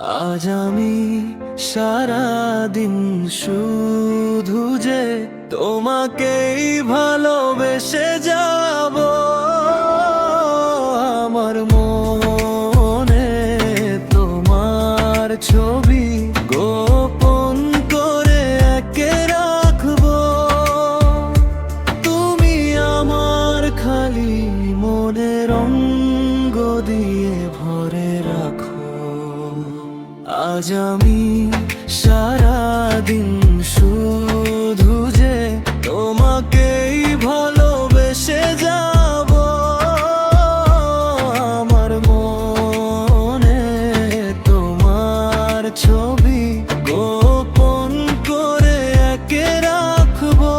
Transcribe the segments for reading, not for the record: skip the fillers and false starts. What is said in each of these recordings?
আজ আমি সারাদিন শুধু যে তোমাকেই ভালোবেসে যাব। আমার মনে তোমার ছবি গোপন করে একে রাখবো। তুমি আমার খালি মনে রঙ্গ দিয়ে ভরে রাখো। আজ আমি সারাদিন শুধু যে তোমাকেই ভালোবেসে যাব। আমার মনে তোমার ছবি গোপন করে একে রাখবো।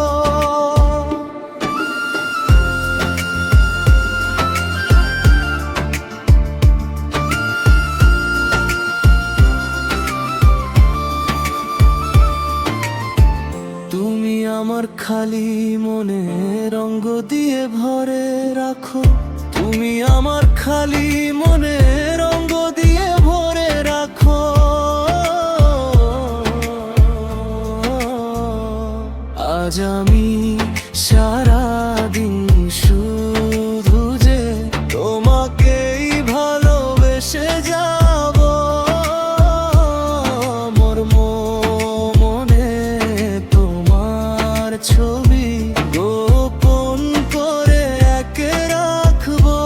তুমি আমার খালি মনে রঙ্গ দিয়ে ভরে রাখো। তুমি আমার খালি মনে রঙ্গ দিয়ে ভরে রাখো। আজ আমি সারাদিন শুধু যে তোমাকেই ভালোবেসে যাব। মোর মনে তোমার ছবি গোপন করে একে রাখবো।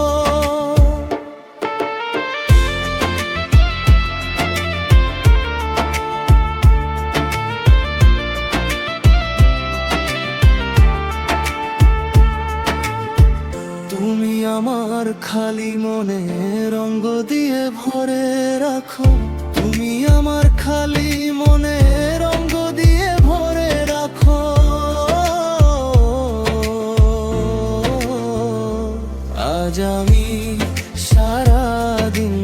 তুমি আমার খালি মনে রঙ্গ দিয়ে ভরে রাখো। তুমি আমার খালি মনে রঙ্গ দিয়ে ভরে রাখো। আজ আমি সারাদিন